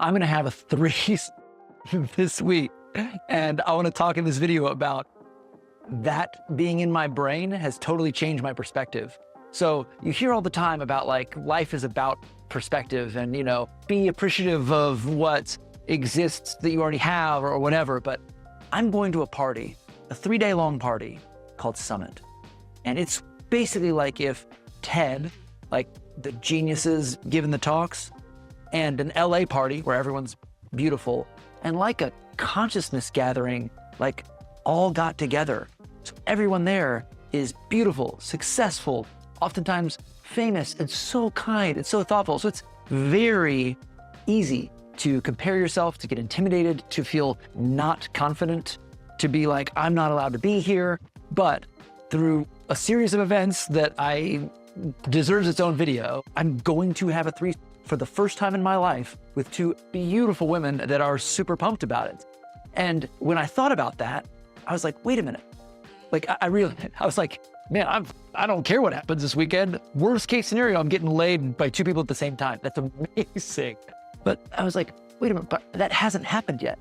I'm going to have a three this week. And I want to talk in this video about that being in my brain has totally changed my perspective. So you hear all the time about like life is about perspective and, you know, be appreciative of what exists that you already have or whatever. But I'm going to a party, a 3-day long party called Summit. And it's basically like if TED, like the geniuses giving the talks, and an LA party where everyone's beautiful, and like a consciousness gathering, like all got together. So everyone there is beautiful, successful, oftentimes famous, and so kind and so thoughtful. So it's very easy to compare yourself, to get intimidated, to feel not confident, to be like, I'm not allowed to be here. But through a series of events that deserves its own video, I'm going to have a threesome for the first time in my life with 2 beautiful women that are super pumped about it. And when I thought about that, I was like, wait a minute. Like I was like, man, I don't care what happens this weekend. Worst case scenario, I'm getting laid by 2 people at the same time. That's amazing. But I was like, wait a minute, but that hasn't happened yet.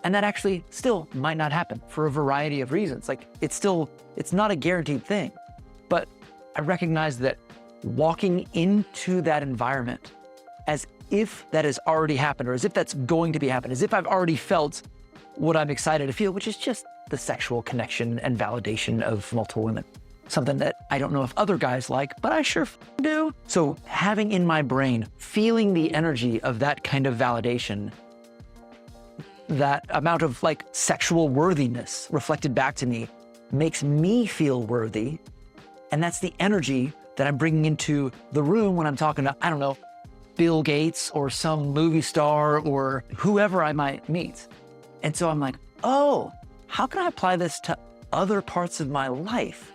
And that actually still might not happen for a variety of reasons. Like it's not a guaranteed thing. But I recognize that walking into that environment as if that has already happened, or as if that's going to be happening, as if I've already felt what I'm excited to feel, which is just the sexual connection and validation of multiple women. Something that I don't know if other guys like, but I sure do. So having in my brain, feeling the energy of that kind of validation, that amount of like sexual worthiness reflected back to me makes me feel worthy. And that's the energy that I'm bringing into the room when I'm talking to, I don't know, Bill Gates or some movie star or whoever I might meet. And so I'm like, oh, how can I apply this to other parts of my life?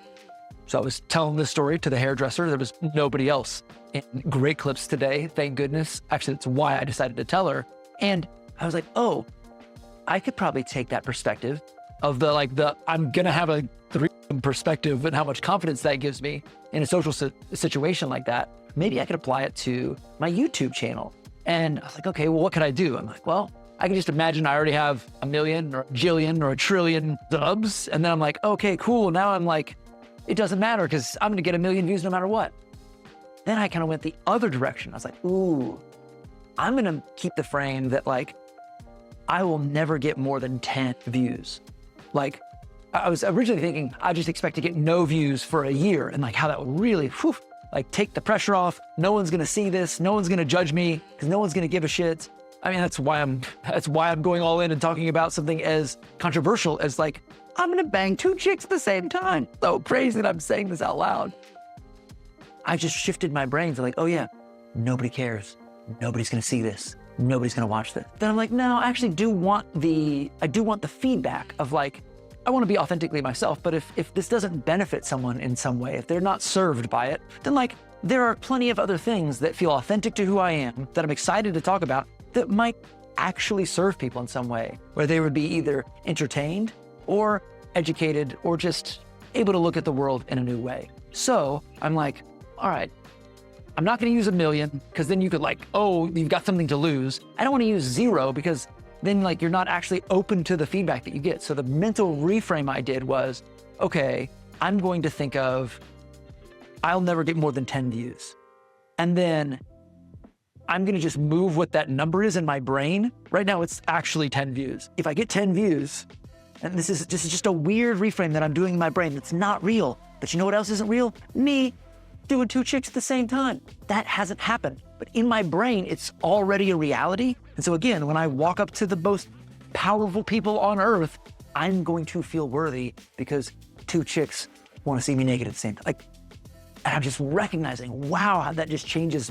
So I was telling this story to the hairdresser. There was nobody else in Great Clips today, thank goodness. Actually, that's why I decided to tell her. And I was like, oh, I could probably take that perspective of I'm gonna have a threesome perspective and how much confidence that gives me in a social situation like that. Maybe I could apply it to my YouTube channel. And I was like, okay, well, what could I do? I'm like, well, I can just imagine I already have 1 million or a jillion or a trillion subs. And then I'm like, okay, cool. Now I'm like, it doesn't matter because I'm gonna get 1 million views no matter what. Then I kind of went the other direction. I was like, ooh, I'm gonna keep the frame that like, I will never get more than 10 views. Like I was originally thinking I just expect to get no views for a year and like how that would really, like take the pressure off. No one's gonna see this. No one's gonna judge me because no one's gonna give a shit. I mean, that's why I'm going all in and talking about something as controversial as like, I'm gonna bang 2 chicks at the same time. So crazy that I'm saying this out loud. I just shifted my brain to like, oh yeah, nobody cares. Nobody's gonna see this. Nobody's gonna watch this. Then I'm like, no, I actually do want the feedback of like, I wanna be authentically myself, but if this doesn't benefit someone in some way, if they're not served by it, then like, there are plenty of other things that feel authentic to who I am, that I'm excited to talk about, that might actually serve people in some way, where they would be either entertained or educated or just able to look at the world in a new way. So I'm like, all right, I'm not gonna use 1 million because then you could like, oh, you've got something to lose. I don't wanna use 0 because then like you're not actually open to the feedback that you get. So the mental reframe I did was, okay, I'm going to think of, I'll never get more than 10 views. And then I'm gonna just move what that number is in my brain. Right now it's actually 10 views. If I get 10 views, and this is just a weird reframe that I'm doing in my brain, it's not real. But you know what else isn't real? Me doing 2 chicks at the same time. That hasn't happened. But in my brain, it's already a reality. And so again, when I walk up to the most powerful people on earth, I'm going to feel worthy because 2 chicks want to see me naked at the same time. Like, and I'm just recognizing, wow, how that just changes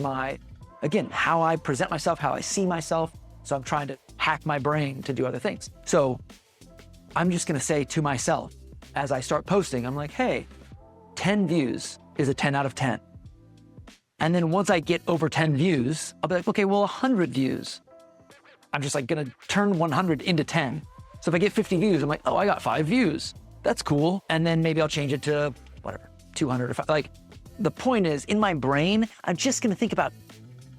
again, how I present myself, how I see myself. So I'm trying to hack my brain to do other things. So I'm just gonna say to myself, as I start posting, I'm like, hey, 10 views is a 10 out of 10. And then once I get over 10 views, I'll be like, okay, well, 100 views. I'm just like gonna turn 100 into 10. So if I get 50 views, I'm like, oh, I got 5 views. That's cool. And then maybe I'll change it to whatever, 200 or 5. Like, the point is, in my brain, I'm just gonna think about,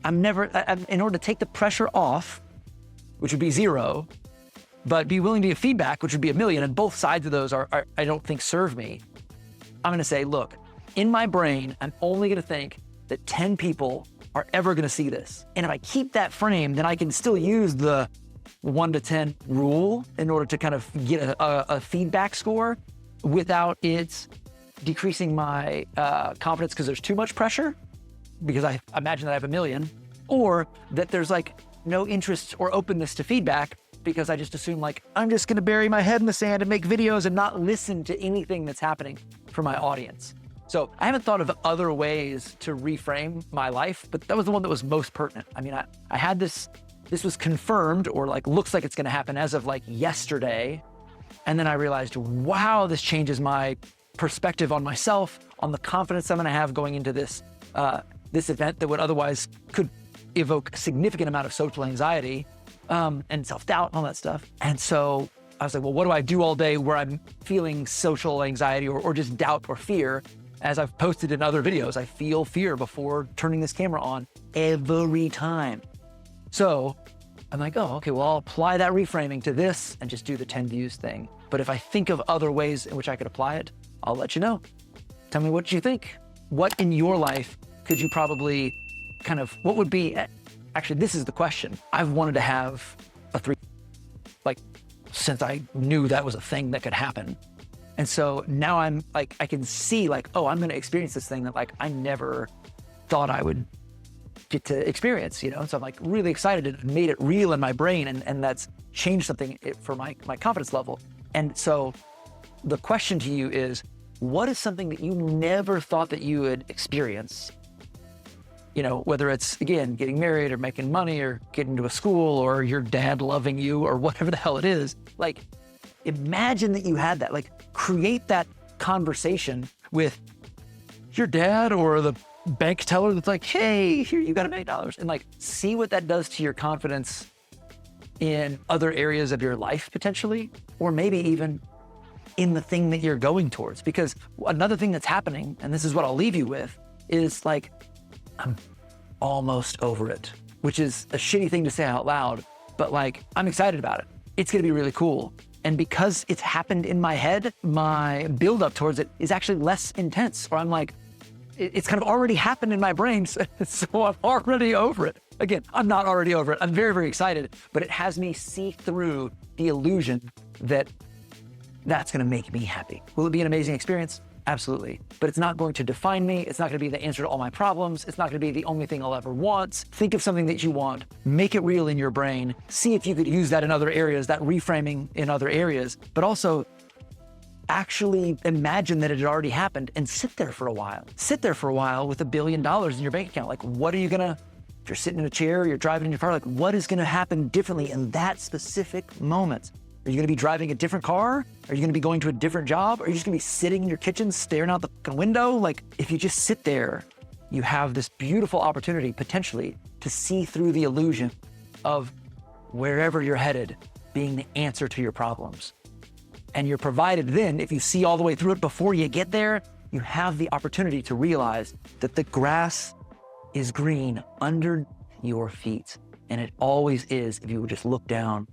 in order to take the pressure off which would be 0, but be willing to give feedback, which would be 1,000,000. And both sides of those are I don't think serve me. I'm going to say, look, in my brain, I'm only going to think that 10 people are ever going to see this. And if I keep that frame, then I can still use the 1 to 10 rule in order to kind of get a feedback score without it decreasing my confidence because there's too much pressure, because I imagine that I have 1,000,000, or that there's like no interest or openness to feedback because I just assume like, I'm just going to bury my head in the sand and make videos and not listen to anything that's happening for my audience. So I haven't thought of other ways to reframe my life, but that was the one that was most pertinent. I mean, I had this was confirmed, or like looks like it's going to happen as of like yesterday. And then I realized, wow, this changes my perspective on myself, on the confidence I'm going to have going into this event that would otherwise could evoke a significant amount of social anxiety and self-doubt and all that stuff. And so I was like, well, what do I do all day where I'm feeling social anxiety or just doubt or fear? As I've posted in other videos, I feel fear before turning this camera on every time. So I'm like, oh, okay, well, I'll apply that reframing to this and just do the 10 views thing. But if I think of other ways in which I could apply it, I'll let you know. Tell me what you think. What in your life could you probably kind of, what would be, actually, this is the question. I've wanted to have a 3, like, since I knew that was a thing that could happen. And so now I'm like, I can see like, oh, I'm going to experience this thing that like I never thought I would get to experience, you know? So I'm like really excited. It made it real in my brain, and that's changed something for my confidence level. And so the question to you is, what is something that you never thought that you would experience? You know, whether it's, again, getting married or making money or getting to a school or your dad loving you or whatever the hell it is. Like, imagine that you had that, like create that conversation with your dad or the bank teller that's like, hey, here, you got $1 million. And like, see what that does to your confidence in other areas of your life potentially, or maybe even in the thing that you're going towards. Because another thing that's happening, and this is what I'll leave you with, is like, I'm almost over it, which is a shitty thing to say out loud, but like, I'm excited about it. It's going to be really cool. And because it's happened in my head, my buildup towards it is actually less intense. Or I'm like, it's kind of already happened in my brain, so I'm already over it. Again, I'm not already over it. I'm very, very excited, but it has me see through the illusion that that's going to make me happy. Will it be an amazing experience? Absolutely. But it's not going to define me. It's not going to be the answer to all my problems. It's not going to be the only thing I'll ever want. Think of something that you want, make it real in your brain, see if you could use that in other areas, that reframing in other areas, but also actually imagine that it had already happened and sit there for a while. Sit there for a while with $1 billion in your bank account. Like, what are you gonna, if you're sitting in a chair, you're driving in your car, like, what is gonna happen differently in that specific moment? Are you gonna be driving a different car? Are you gonna be going to a different job? Are you just gonna be sitting in your kitchen, staring out the fucking window? Like, if you just sit there, you have this beautiful opportunity, potentially, to see through the illusion of wherever you're headed being the answer to your problems. And you're provided then, if you see all the way through it before you get there, you have the opportunity to realize that the grass is green under your feet. And it always is if you would just look down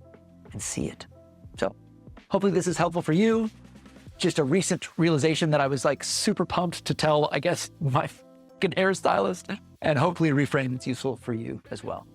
and see it. So hopefully this is helpful for you. Just a recent realization that I was like super pumped to tell, I guess, my fucking hairstylist, and hopefully reframe it's useful for you as well.